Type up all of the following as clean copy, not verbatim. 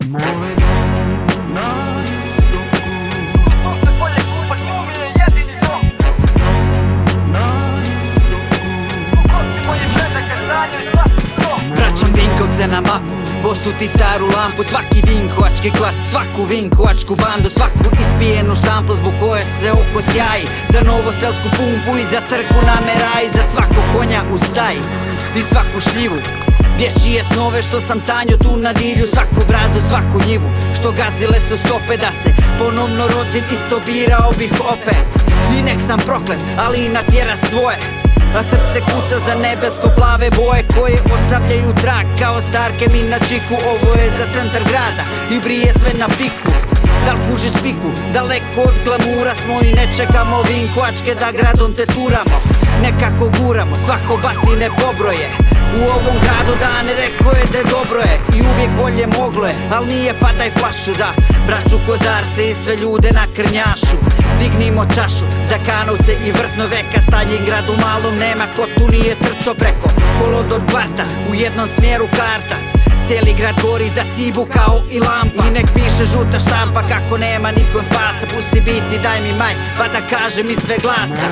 Moj dom na istoku. Tu se bolje kupac, tu mi je jedini dom. Na istoku. U kosti moje predake stanjaju svaki dom. Vraćam Vinkovce na mapu, bosuti staru lampu. Svaki vinkovački kvart, svaku vinkovačku bandu, svaku ispijenu štampu zbog koje se oko sjaji. Za novoselsku pumpu i za crku namera i za svakog konja u staji i svaku šljivu. Dječije snove što sam sanjao tu na dilju, svaku bradu, svaku njivu što gazile su stope da se ponovno rodim, isto birao bih opet. I nek sam proklet, ali i natjera svoje, a srce kuca za nebesko-plave boje koje ostavljaju trag kao starke mi na čiku. Ovo je za centar grada i brije sve na piku. Dal kužiš piku, daleko od glamura smo i ne čekamo vinkovačke da gradom te turamo. Nekako guramo, svako batine pobroje. U ovom gradu dane rekao je da dobro je i uvijek bolje moglo je, al nije padaj flašu da braću Kozarce i sve ljude na Krnjašu. Dignimo čašu za Kanovce i Vrtnoveka, Staljingrad u malom nema ko tu nije trčo preko kolodor kvarta, u jednom smjeru karta. Cijeli grad gori za cibu kao i lampa i nek piše žuta štampa kako nema nikom spasa. Pusti biti, daj mi maj pa da kažem iz sve glasa.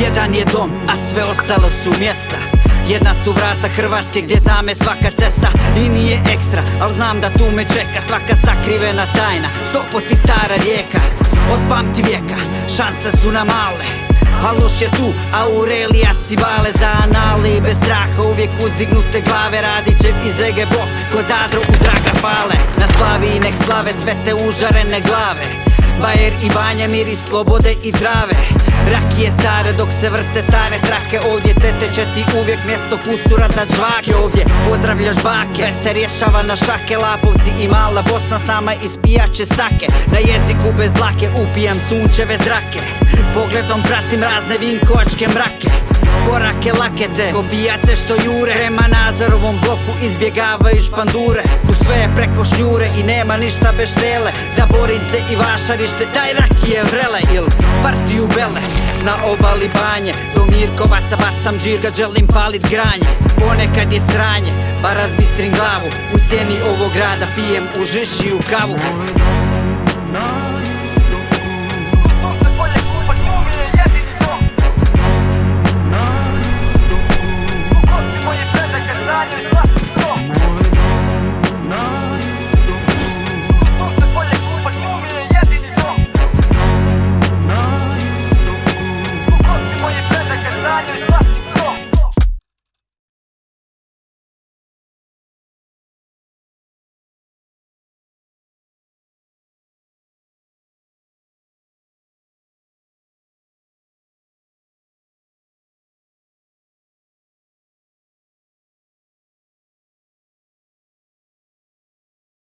Jedan je dom, a sve ostalo su mjesta. Jedna su vrata Hrvatske gdje zna me svaka cesta. I nije ekstra, al znam da tu me čeka svaka sakrivena tajna. Sopot i stara rijeka, od pamti vijeka, šanse su nam male. A loš je tu, Aurelija Civale za anale i bez straha uvijek uzdignute glave. Radićev iz Ege blok, ko Zadro uz Rafale. Na slavi i nek slave sve te užarene glave. Bajer i Banja, miris slobode i trave. Rakije stare dok se vrte stare trake. Ovdje tete će ti uvijek mjesto kusura dat žvake. Ovdje pozdravljaš bake, sve se rješava na šake. Lapovci i mala Bosna s nama ispijaće sake. Na jeziku bez dlake upijam sunčeve zrake. Pogledom pratim razne vinkovačke mrake. Korake lakete, kobijace što jure. Prema Nazorovom bloku izbjegavaju špandure. Tu sve je preko šnjure i nema ništa bez štele. Za Borince i Vašarište daj rakije vrele il partiju bele. Na obali Banje do Mirkovaca bacam džirga, želim palit granje. Ponekad je sranje, pa razbistrim glavu. U sjeni ovog grada pijem u Žišiju kavu.